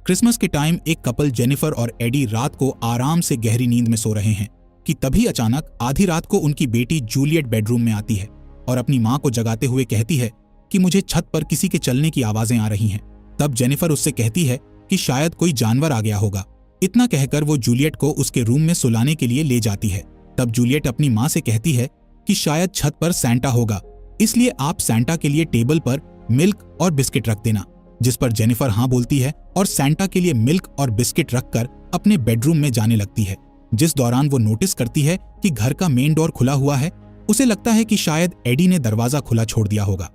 Christmas के time एक couple Jennifer और एडी रात को आराम से गहरी नींद में सो रहे हैं कि तभी अचानक आधी रात को उनकी बेटी जूलियट बेडरूम में आती है और अपनी मां को जगाते हुए कहती है कि मुझे छत पर किसी के चलने की आवाजें आ रही हैं। तब जेनिफर उससे कहती है कि शायद कोई जानवर आ गया होगा। इतना कहकर वो जूलियट को उसके रूम में सुलाने के लिए ले जाती है। तब जूलियट अपनी मां से कहती है कि शायद छत पर सैंटा होगा, इसलिए आप सैंटा के लिए टेबल पर मिल्क और बिस्किट रख देना। जिस पर जेनिफर हाँ बोलती है और सैंटा के लिए मिल्क और बिस्किट रखकर अपने बेडरूम में जाने लगती है। जिस दौरान वो नोटिस करती है कि घर का मेन डोर खुला हुआ है। उसे लगता है कि शायद एडी ने दरवाजा खुला छोड़ दिया होगा।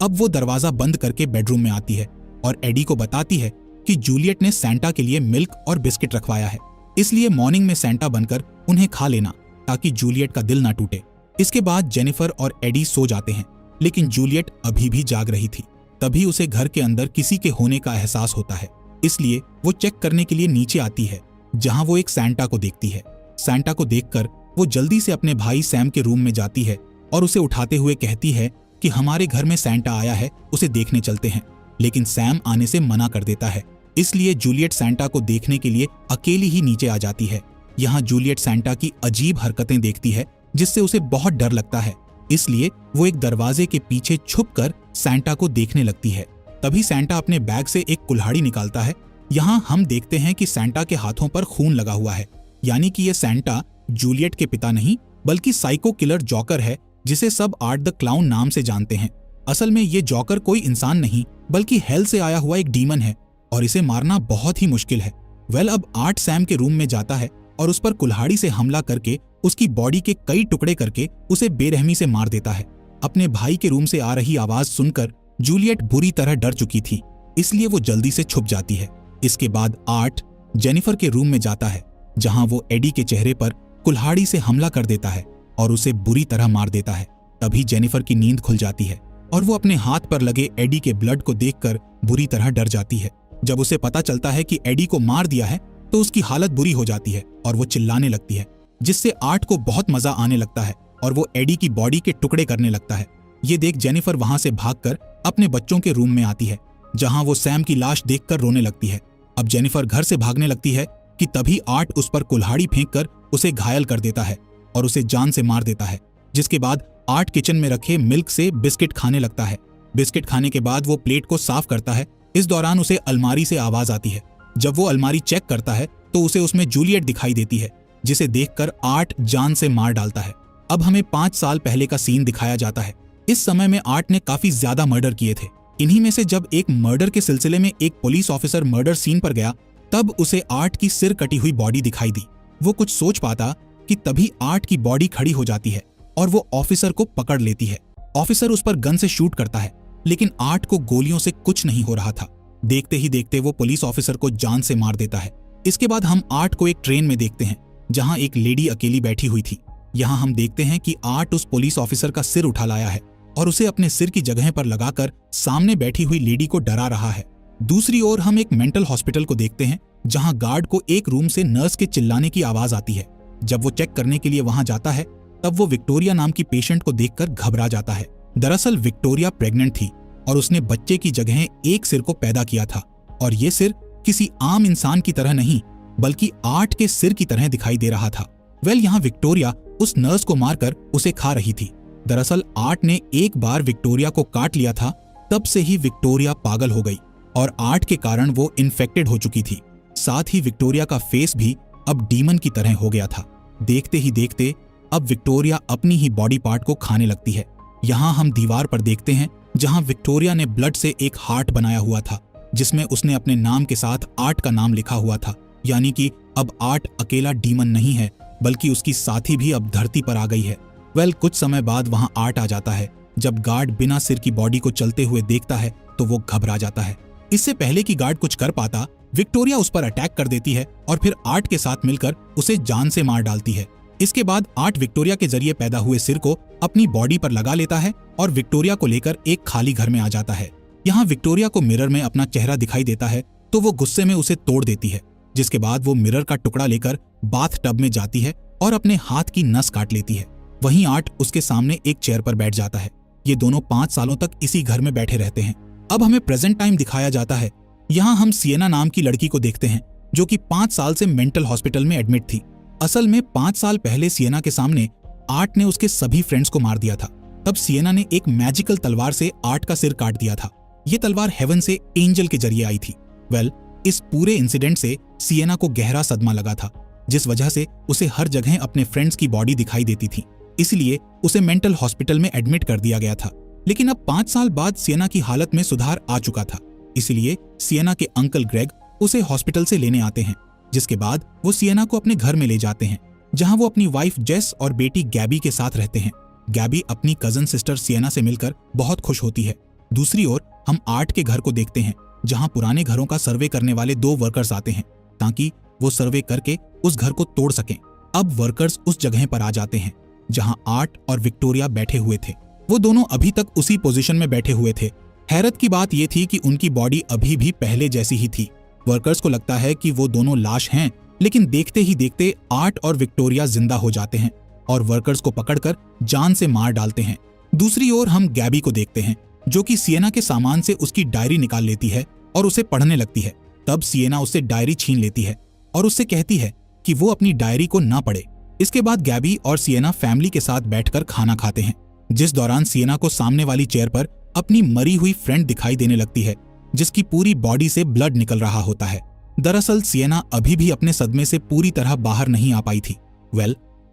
अब वो दरवाजा बंद करके बेडरूम में आती है और एडी को बताती है कि जूलियट ने सैंटा के लिए मिल्क और बिस्किट रखवाया है, इसलिए मॉर्निंग में सैंटा बनकर उन्हें खा लेना ताकि जूलियट का दिल ना टूटे। इसके बाद जेनिफर और एडी सो जाते हैं, लेकिन जूलियट अभी भी जाग रही थी। तभी उसे घर के अंदर किसी के होने का एहसास होता है, इसलिए वो चेक करने के लिए नीचे आती है, जहां वो एक सैंटा को देखती है। सैंटा को देखकर वो जल्दी से अपने भाई सैम के रूम में जाती है और उसे उठाते हुए कहती है कि हमारे घर में सैंटा आया है, उसे देखने चलते हैं। लेकिन सैम आने से मना कर देता है, इसलिए जूलियट सैंटा को देखने के लिए अकेली ही नीचे आ जाती है। यहाँ जूलियट सैंटा की अजीब हरकतें देखती है, जिससे उसे बहुत डर लगता है, इसलिए वो एक दरवाजे के पीछे छुपकर सैंटा को देखने लगती है। तभी सैंटा अपने बैग से एक कुल्हाड़ी निकालता है। यहाँ हम देखते हैं कि सैंटा के हाथों पर खून लगा हुआ है, यानी कि ये सैंटा जूलियट के पिता नहीं बल्कि साइको किलर जॉकर है, जिसे सब आर्ट द क्लाउन नाम से जानते हैं। असल में ये जॉकर कोई इंसान नहीं बल्कि हेल से आया हुआ एक डीमन है और इसे मारना बहुत ही मुश्किल है। अब आर्ट सैम के रूम में जाता है और उस पर कुल्हाड़ी से हमला करके उसकी बॉडी के कई टुकड़े करके उसे बेरहमी से मार देता है। अपने भाई के रूम से आ रही आवाज सुनकर जूलियट बुरी तरह डर चुकी थी, इसलिए वो जल्दी से छुप जाती है। इसके बाद आर्ट जेनिफर के रूम में जाता है, जहां वो एडी के चेहरे पर कुल्हाड़ी से हमला कर देता है और उसे बुरी तरह मार देता है। तभी जेनिफर की नींद खुल जाती है और वो अपने हाथ पर लगे एडी के ब्लड को देखकर बुरी तरह डर जाती है। जब उसे पता चलता है कि एडी को मार दिया है तो उसकी हालत बुरी हो जाती है और वो चिल्लाने लगती है, जिससे आर्ट को बहुत मजा आने लगता है और वो एडी की बॉडी के टुकड़े करने लगता है। ये देख जेनिफर वहां से भागकर अपने बच्चों के रूम में आती है, जहां वो सैम की लाश देखकर रोने लगती है। अब जेनिफर घर से भागने लगती है कि तभी आर्ट उस पर कुल्हाड़ी फेंककर उसे घायल कर देता है और उसे जान से मार देता है। जिसके बाद आर्ट किचन में रखे मिल्क से बिस्किट खाने लगता है। बिस्किट खाने के बाद वो प्लेट को साफ करता है। इस दौरान उसे अलमारी से आवाज आती है। जब वो अलमारी चेक करता है तो उसे उसमें जूलियट दिखाई देती है, जिसे देखकर आर्ट जान से मार डालता है। अब हमें 5 साल पहले का सीन दिखाया जाता है। इस समय में आर्ट ने काफी ज्यादा मर्डर किए थे। इन्हीं में से जब एक मर्डर के सिलसिले में एक पुलिस ऑफिसर मर्डर सीन पर गया, तब उसे आर्ट की सिर कटी हुई बॉडी दिखाई दी। वो कुछ सोच पाता कि तभी आर्ट की बॉडी खड़ी हो जाती है और वो ऑफिसर को पकड़ लेती है। ऑफिसर उस पर गन से शूट करता है, लेकिन आर्ट को गोलियों से कुछ नहीं हो रहा था। देखते ही देखते वो पुलिस ऑफिसर को जान से मार देता है। इसके बाद हम आर्ट को एक ट्रेन में देखते हैं, जहां एक लेडी अकेली बैठी हुई थी। यहाँ हम देखते हैं कि आर्ट उस पुलिस ऑफिसर का सिर उठा लाया है और उसे अपने सिर की जगह पर लगाकर सामने बैठी हुई लेडी को डरा रहा है। दूसरी ओर हम एक मेंटल हॉस्पिटल को देखते हैं, जहां गार्ड को एक रूम से नर्स के चिल्लाने की आवाज आती है। जब वो चेक करने के लिए वहां जाता है, तब वो विक्टोरिया नाम की पेशेंट को देखकर घबरा जाता है। दरअसल विक्टोरिया प्रेग्नेंट थी और उसने बच्चे की जगह एक सिर को पैदा किया था, और ये सिर किसी आम इंसान की तरह नहीं बल्कि आर्ट के सिर की तरह दिखाई दे रहा था। यहाँ विक्टोरिया उस नर्स को मारकर उसे खा रही थी। दरअसल आर्ट ने एक बार विक्टोरिया को काट लिया था, तब से ही विक्टोरिया पागल हो गई और आर्ट के कारण वो इन्फेक्टेड हो चुकी थी। साथ ही विक्टोरिया का फेस भी अब डीमन की तरह हो गया था। देखते ही देखते अब विक्टोरिया अपनी ही बॉडी पार्ट को खाने लगती है। यहाँ हम दीवार पर देखते हैं, जहाँ विक्टोरिया ने ब्लड से एक हार्ट बनाया हुआ था, जिसमें उसने अपने नाम के साथ आर्ट का नाम लिखा हुआ था। यानी कि अब आर्ट अकेला डीमन नहीं है बल्कि उसकी साथी भी अब धरती पर आ गई है। कुछ समय बाद वहां आर्ट आ जाता है। जब गार्ड बिना सिर की बॉडी को चलते हुए देखता है तो वो घबरा जाता है। इससे पहले कि गार्ड कुछ कर पाता, विक्टोरिया उस पर अटैक कर देती है और फिर आर्ट के साथ मिलकर उसे जान से मार डालती है। इसके बाद आर्ट विक्टोरिया के जरिए पैदा हुए सिर को अपनी बॉडी पर लगा लेता है और विक्टोरिया को लेकर एक खाली घर में आ जाता है। यहाँ विक्टोरिया को मिरर में अपना चेहरा दिखाई देता है तो वो गुस्से में उसे तोड़ देती है, जिसके बाद वो मिरर का टुकड़ा लेकर बाथ टब में जाती है और अपने हाथ की नस काट लेती है। वहीं आर्ट उसके सामने एक चेयर पर बैठ जाता है। ये दोनों 5 सालों तक इसी घर में बैठे रहते हैं। अब हमें प्रेजेंट टाइम दिखाया जाता है। यहाँ हम सिएना नाम की लड़की को देखते हैं जो कि 5 साल से मेंटल हॉस्पिटल में एडमिट थी। असल में 5 साल पहले सिएना के सामने आर्ट ने उसके सभी फ्रेंड्स को मार दिया था। तब सिएना ने एक मैजिकल तलवार से आर्ट का सिर काट दिया था। ये तलवार हेवन से एंजल के जरिए आई थी। इस पूरे इंसिडेंट से सिएना को गहरा सदमा लगा था, जिस वजह से उसे हर जगह अपने फ्रेंड्स की बॉडी दिखाई देती थी। इसलिए उसे मेंटल हॉस्पिटल में एडमिट कर दिया गया था। लेकिन अब 5 साल बाद सिएना की हालत में सुधार आ चुका था। इसलिए सिएना के अंकल ग्रेग उसे हॉस्पिटल से लेने आते हैं, जिसके बाद वो सिएना को अपने घर में ले जाते हैं, जहां वो अपनी वाइफ जेस और बेटी गैबी के साथ रहते हैं। गैबी अपनी कजन सिस्टर सिएना से मिलकर बहुत खुश होती है। दूसरी ओर हम आर्ट के घर को देखते हैं, जहां पुराने घरों का सर्वे करने वाले 2 वर्कर्स आते हैं ताकि वो सर्वे करके उस घर को तोड़ सकें। अब वर्कर्स उस जगह पर आ जाते हैं जहां आर्ट और विक्टोरिया बैठे हुए थे। वो दोनों अभी तक उसी पोजीशन में बैठे हुए थे। हैरत की बात यह थी कि उनकी बॉडी अभी भी पहले जैसी ही थी। वर्कर्स को लगता है कि वो दोनों लाश हैं, लेकिन देखते ही देखते आर्ट और विक्टोरिया जिंदा हो जाते हैं और वर्कर्स को पकड़कर जान से मार डालते हैं। दूसरी ओर हम गैबी को देखते हैं, जो कि सिएना के सामान से उसकी डायरी निकाल लेती है और उसे पढ़ने लगती है। तब सिएना उससे डायरी छीन लेती है और उससे कहती है कि वो अपनी डायरी को ना पढ़े। इसके बाद गैबी और सिएना फैमिली के साथ बैठकर खाना खाते हैं, जिस दौरान सिएना को सामने वाली चेयर पर अपनी मरी हुई फ्रेंड दिखाई देने लगती है, जिसकी पूरी बॉडी से ब्लड निकल रहा होता है। दरअसल सिएना अभी भी अपने सदमे से पूरी तरह बाहर नहीं आ पाई थी।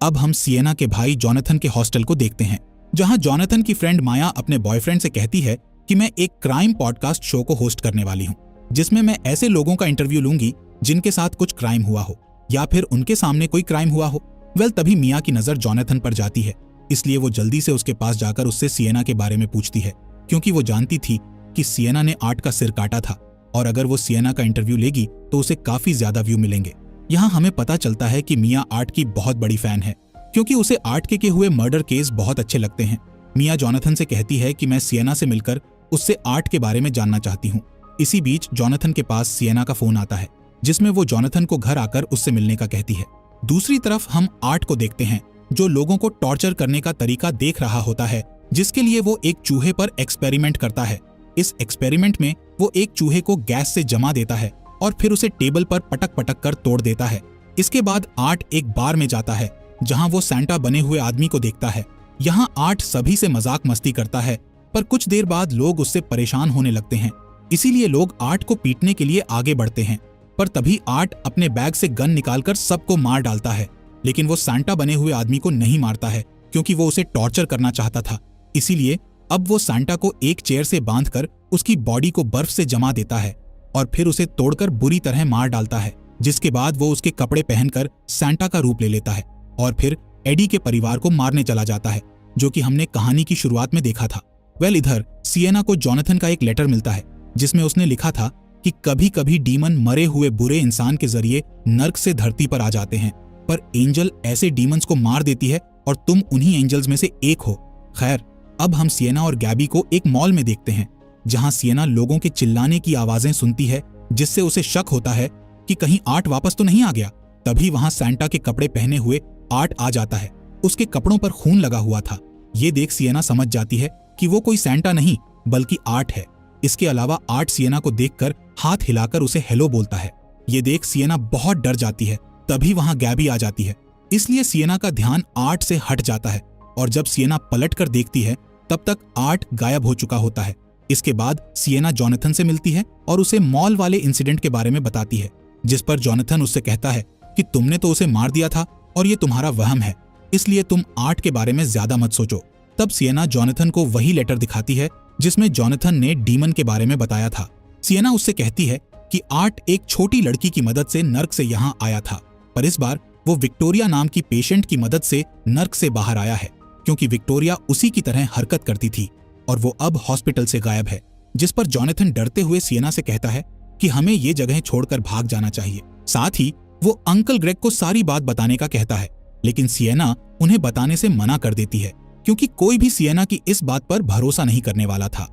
अब हम सिएना के भाई जॉनथन के हॉस्टल को देखते हैं, जहां जॉनथन की फ्रेंड माया अपने बॉयफ्रेंड से कहती है कि मैं एक क्राइम पॉडकास्ट शो को होस्ट करने वाली हूं, जिसमें मैं ऐसे लोगों का इंटरव्यू लूंगी जिनके साथ कुछ क्राइम हुआ हो या फिर उनके सामने कोई क्राइम हुआ हो। तभी मिया की नजर जॉनथन पर जाती है, इसलिए वो जल्दी से उसके पास जाकर उससे सिएना के बारे में पूछती है, क्योंकि वो जानती थी कि सिएना ने आर्ट का सिर काटा था और अगर वो सिएना का इंटरव्यू लेगी तो उसे काफी ज्यादा व्यू मिलेंगे। यहाँ हमें पता चलता है कि मिया आर्ट की बहुत बड़ी फैन है, क्योंकि उसे आर्ट के हुए मर्डर केस बहुत अच्छे लगते हैं। मिया जॉनथन से कहती है कि मैं सिएना से मिलकर उससे आर्ट के बारे में जानना चाहती हूँ। इसी बीच जॉनथन के पास सिएना का फोन आता है, जिसमें वो जॉनथन को घर आकर उससे मिलने का कहती है। दूसरी तरफ हम आर्ट को देखते हैं, जो लोगों को टॉर्चर करने का तरीका देख रहा होता है, जिसके लिए वो एक चूहे पर एक्सपेरिमेंट करता है। इस एक्सपेरिमेंट में वो एक चूहे को गैस से जमा देता है और फिर उसे टेबल पर पटक पटक कर तोड़ देता है। इसके बाद आर्ट एक बार में जाता है, जहां वो सैंटा बने हुए आदमी को देखता है। यहाँ आर्ट सभी से मजाक मस्ती करता है, पर कुछ देर बाद लोग उससे परेशान होने लगते हैं, इसीलिए लोग आर्ट को पीटने के लिए आगे बढ़ते हैं। पर तभी आर्ट अपने बैग से गन निकालकर सबको मार डालता है, लेकिन वो सैंटा बने हुए आदमी को नहीं मारता है, क्योंकि वो उसे टॉर्चर करना चाहता था। इसीलिए अब वो सैंटा को एक चेयर से बांधकर उसकी बॉडी को बर्फ से जमा देता है और फिर उसे तोड़कर बुरी तरह मार डालता है, जिसके बाद वो उसके कपड़े पहनकर सैंटा का रूप ले लेता है और फिर एडी के परिवार को मारने चला जाता है, जो कि हमने कहानी की शुरुआत में देखा था। इधर सिएना को जॉनथन का एक लेटर मिलता है, जिसमें उसने लिखा था कि कभी कभी डीमन मरे हुए बुरे इंसान के जरिए नर्क से धरती पर आ जाते हैं, पर एंजल ऐसे डीमंस को मार देती है और तुम उन्हीं एंजल्स में से एक हो। खैर, अब हम सिएना और गैबी को एक मॉल में देखते हैं, जहां सिएना लोगों के चिल्लाने की आवाजें सुनती है, जिससे उसे शक होता है कि कहीं आर्ट वापस तो नहीं आ गया। तभी वहां सैंटा के कपड़े पहने हुए आर्ट आ जाता है। उसके कपड़ों पर खून लगा हुआ था। ये देख सिएना समझ जाती है कि वो कोई सैंटा नहीं बल्कि आर्ट है। इसके अलावा आर्ट सिएना को देखकर हाथ हिलाकर उसे हेलो बोलता है। ये देख सिएना बहुत डर जाती है। तभी वहां गैबी आ जाती है, इसलिए सिएना का ध्यान आर्ट से हट जाता है और जब सिएना पलट कर देखती है तब तक आर्ट गायब हो चुका होता है। इसके बाद सिएना जॉनथन से मिलती है और उसे मॉल वाले इंसिडेंट के बारे में बताती है, जिस पर जॉनथन उससे कहता है कि तुमने तो उसे मार दिया था और ये तुम्हारा वहम है, इसलिए तुम आर्ट के बारे में ज्यादा मत सोचो। तब सिएना जॉनथन को वही लेटर दिखाती है जिसमें जॉनथन ने डीमन के बारे में बताया था। सिएना उससे कहती है कि आर्ट एक छोटी लड़की की मदद से नर्क से यहाँ आया था, पर इस बार वो विक्टोरिया नाम की पेशेंट की मदद से नर्क से बाहर आया है, क्योंकि विक्टोरिया उसी की तरह हरकत करती थी और वो अब हॉस्पिटल से गायब है। जिस पर जॉनथन डरते हुए सिएना से कहता है कि हमें ये जगह छोड़कर भाग जाना चाहिए। साथ ही वो अंकल ग्रेग को सारी बात बताने का कहता है, लेकिन सिएना उन्हें बताने से मना कर देती है, क्योंकि कोई भी सिएना की इस बात पर भरोसा नहीं करने वाला था।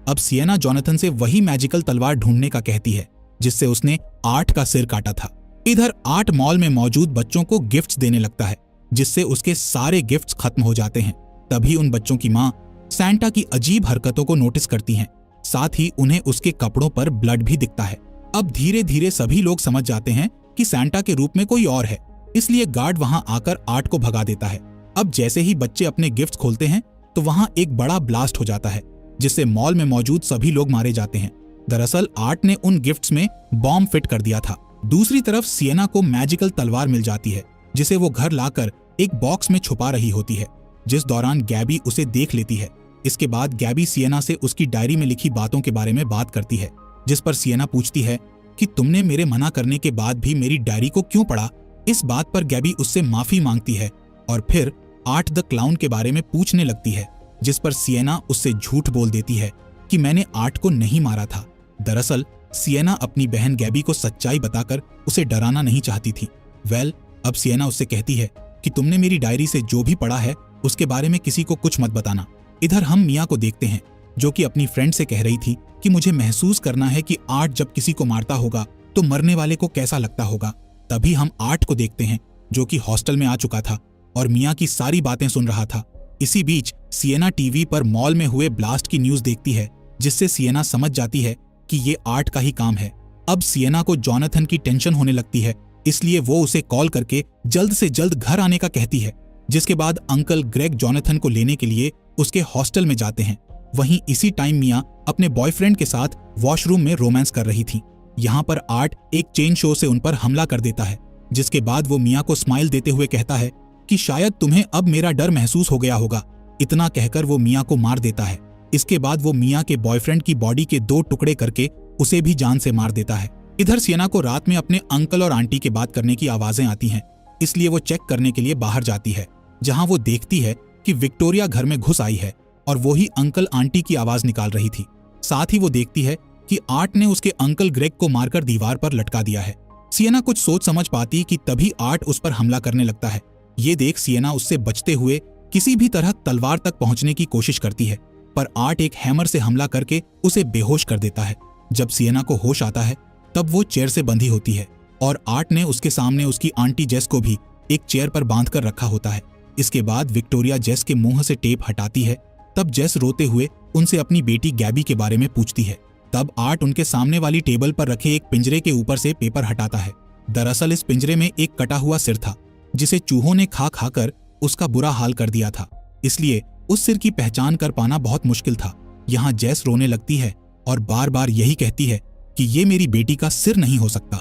अब सिएना जॉनथन से वही मैजिकल तलवार ढूंढने का कहती है जिससे उसने आर्ट का सिर काटा था। इधर आर्ट मॉल में मौजूद बच्चों को गिफ्ट्स देने लगता है, जिससे उसके सारे गिफ्ट्स खत्म हो जाते हैं। तभी उन बच्चों की माँ सैंटा की अजीब हरकतों को नोटिस करती हैं साथ ही उन्हें उसके कपड़ों पर ब्लड भी दिखता है। अब धीरे धीरे सभी लोग समझ जाते हैं कि सैंटा के रूप में कोई और है, इसलिए गार्ड वहां आकर आर्ट को भगा देता है। अब जैसे ही बच्चे अपने गिफ्ट्स खोलते हैं तो वहां एक बड़ा ब्लास्ट हो जाता है, जिससे मॉल में मौजूद सभी लोग मारे जाते हैं। दरअसल आर्ट ने उन गिफ्ट्स में बॉम्ब फिट कर दिया था। दूसरी तरफ सिएना को मैजिकल तलवार मिल जाती है, जिसे वो घर लाकर एक बॉक्स में छुपा रही होती है, जिस दौरान गैबी उसे देख लेती है। इसके बाद गैबी सिएना से उसकी डायरी में लिखी बातों के बारे में बात करती है, जिस पर सिएना पूछती है कि तुमने मेरे मना करने के बाद भी मेरी डायरी को क्यों पढ़ा। इस बात पर गैबी उससे माफी मांगती है और फिर आर्ट द क्लाउन के बारे में पूछने लगती है, जिस पर सिएना उससे झूठ बोल देती है कि मैंने आर्ट को नहीं मारा था। दरअसल सिएना अपनी बहन गैबी को सच्चाई बताकर उसे डराना नहीं चाहती थी। अब सिएना उससे कहती है कि तुमने मेरी डायरी से जो भी पढ़ा है उसके बारे में किसी को कुछ मत बताना। इधर हम मिया को देखते हैं, जो कि अपनी फ्रेंड से कह रही थी कि मुझे महसूस करना है कि आर्ट जब किसी को मारता होगा तो मरने वाले को कैसा लगता होगा। तभी हम आर्ट को देखते हैं, जो कि हॉस्टल में आ चुका था और मिया की सारी बातें सुन रहा था। इसी बीच सिएना टीवी पर मॉल में हुए ब्लास्ट की न्यूज देखती है, जिससे सिएना समझ जाती है कि ये आर्ट का ही काम है। अब सिएना को जॉनथन की टेंशन होने लगती है, इसलिए वो उसे कॉल करके जल्द से जल्द घर आने का कहती है। जिसके बाद अंकल ग्रेग जॉनथन को लेने के लिए उसके हॉस्टल में जाते हैं। वहीं इसी टाइम मिया अपने बॉयफ्रेंड के साथ वॉशरूम में रोमांस कर रही थी। यहाँ पर आर्ट एक चेन शो से उन पर हमला कर देता है, जिसके बाद वो मिया को स्माइल देते हुए कहता है कि शायद तुम्हें अब मेरा डर महसूस हो गया होगा। इतना कहकर वो मिया को मार देता है। इसके बाद वो मिया के बॉयफ्रेंड की बॉडी के 2 टुकड़े करके उसे भी जान से मार देता है। इधर सिएना को रात में अपने अंकल और आंटी के बात करने की आवाजें आती हैं, इसलिए वो चेक करने के लिए बाहर जाती है, जहां वो देखती है कि विक्टोरिया घर में घुस आई है और वो ही अंकल आंटी की आवाज निकाल रही थी। साथ ही वो देखती है कि आर्ट ने उसके अंकल ग्रेग को मारकर दीवार पर लटका दिया है। सिएना कुछ सोच समझ पाती कि तभी आर्ट उस पर हमला करने लगता है। ये देख सिएना उससे बचते हुए किसी भी तरह तलवार तक पहुंचने की कोशिश करती है, पर आर्ट एक हैमर से हमला करके उसे बेहोश कर देता है। जब सिएना को होश आता है तब वो चेयर से बंधी होती है और आर्ट ने उसके सामने उसकी आंटी जेस को भी एक चेयर पर बांध कर रखा होता है। इसके बाद विक्टोरिया जेस के मुंह से टेप हटाती है। तब जेस रोते हुए उनसे अपनी बेटी गैबी के बारे में पूछती है। तब आर्ट उनके सामने वाली टेबल पर रखे एक पिंजरे के ऊपर से पेपर हटाता है। दरअसल इस पिंजरे में एक कटा हुआ सिर था, जिसे चूहों ने खा खाकर उसका बुरा हाल कर दिया था, इसलिए उस सिर की पहचान कर पाना बहुत मुश्किल था। यहाँ जेस रोने लगती है और बार बार यही कहती है कि ये मेरी बेटी का सिर नहीं हो सकता।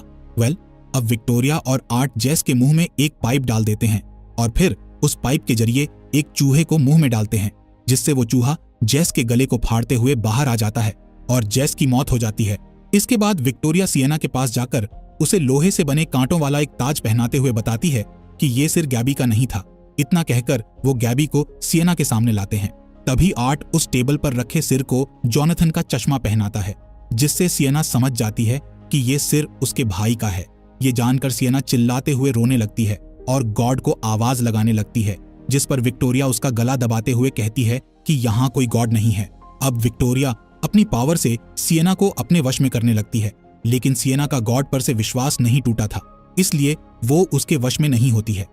अब विक्टोरिया और आर्ट जेस के मुंह में एक पाइप डाल देते हैं और फिर उस पाइप के जरिए एक चूहे को मुंह में डालते हैं, जिससे वो चूहा जेस के गले को फाड़ते हुए बाहर आ जाता है और जेस की मौत हो जाती है। इसके बाद विक्टोरिया सिएना के पास जाकर उसे लोहे से बने कांटों वाला एक ताज पहनाते हुए बताती है कि ये सिर गैबी का नहीं था। इतना कहकर वो गैबी को सिएना के सामने लाते हैं। तभी आर्ट उस टेबल पर रखे सिर को जॉनथन का चश्मा पहनाता है, जिससे सिएना समझ जाती है कि ये सिर उसके भाई का है। ये जानकर सिएना चिल्लाते हुए रोने लगती है और गॉड को आवाज लगाने लगती है, जिस पर विक्टोरिया उसका गला दबाते हुए कहती है कि यहाँ कोई गॉड नहीं है। अब विक्टोरिया अपनी पावर से सिएना को अपने वश में करने लगती है, लेकिन सिएना का गॉड पर से विश्वास नहीं टूटा था, इसलिए वो उसके वश में नहीं होती है।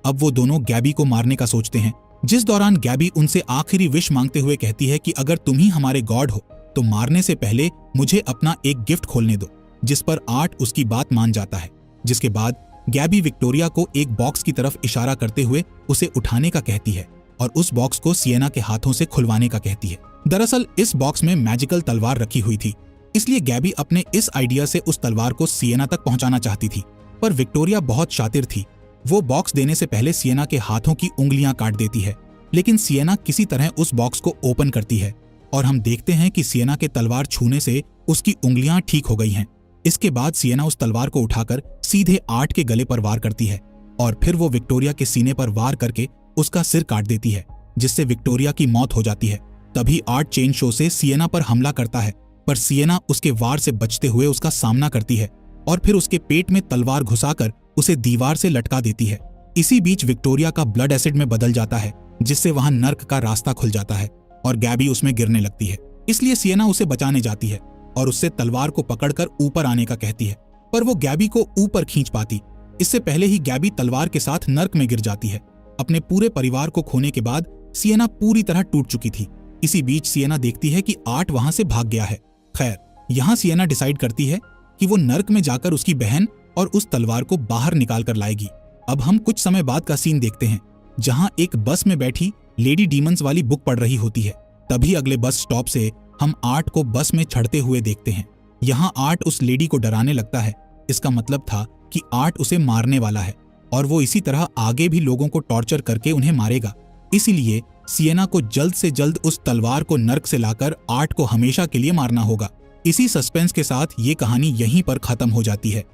अब वो दोनों गैबी को मारने का सोचते हैं, जिस दौरान गैबी उनसे आखिरी विश मांगते हुए कहती है कि अगर तुम ही हमारे गॉड हो तो मारने से पहले मुझे अपना एक गिफ्ट खोलने दो, जिस पर आर्ट उसकी बात मान जाता है। जिसके बाद गैबी विक्टोरिया को एक बॉक्स की तरफ इशारा करते हुए उसे उठाने का कहती है और उस बॉक्स को सिएना के हाथों से खुलवाने का कहती है। दरअसल इस बॉक्स में मैजिकल तलवार रखी हुई थी, इसलिए गैबी अपने इस आइडिया से उस तलवार को सिएना तक पहुंचाना चाहती थी, पर विक्टोरिया बहुत शातिर थी। वो बॉक्स देने से पहले सिएना के हाथों की उंगलियां काट देती है, लेकिन सिएना किसी तरह उस बॉक्स को ओपन करती है और हम देखते हैं कि सिएना के तलवार छूने से उसकी उंगलियां ठीक हो गई हैं। इसके बाद सिएना उस तलवार को उठाकर सीधे आर्ट के गले पर वार करती है और फिर वो विक्टोरिया के सीने पर वार करके उसका सिर काट देती है, जिससे विक्टोरिया की मौत हो जाती है। तभी आर्ट चेन शो से सिएना पर हमला करता है, पर सिएना उसके वार से बचते हुए उसका सामना करती है और फिर उसके पेट में तलवार घुसाकर उसे दीवार से लटका देती है। इसी बीच विक्टोरिया का ब्लड एसिड में बदल जाता है, जिससे वहां नर्क का रास्ता खुल जाता है और गैबी उसमें गिरने लगती है। इसलिए सिएना उसे बचाने जाती है और उससे तलवार को पकड़कर ऊपर आने का कहती है, पर वो गैबी को ऊपर खींच पाती। इससे पहले ही गैबी तलवार के साथ नर्क में गिर जाती है। अपने पूरे परिवार को खोने के बाद सिएना पूरी तरह टूट चुकी थी। इसी बीच सिएना देखती है कि आर्ट वहां से भाग गया है। खैर, यहाँ सिएना डिसाइड करती है कि वो नर्क में जाकर उसकी बहन और उस तलवार को बाहर निकाल कर लाएगी। अब हम कुछ समय बाद का सीन देखते हैं, जहां एक बस में बैठी लेडी डीमंस वाली बुक पढ़ रही होती है। तभी अगले बस स्टॉप से हम आर्ट को बस में चढ़ते हुए देखते हैं। यहाँ आर्ट उस लेडी को डराने लगता है। इसका मतलब था कि आर्ट उसे मारने वाला है और वो इसी तरह आगे भी लोगों को टॉर्चर करके उन्हें मारेगा। इसीलिए सिएना को जल्द से जल्द उस तलवार को नर्क से लाकर आर्ट को हमेशा के लिए मारना होगा। इसी सस्पेंस के साथ ये कहानी यहीं पर खत्म हो जाती है।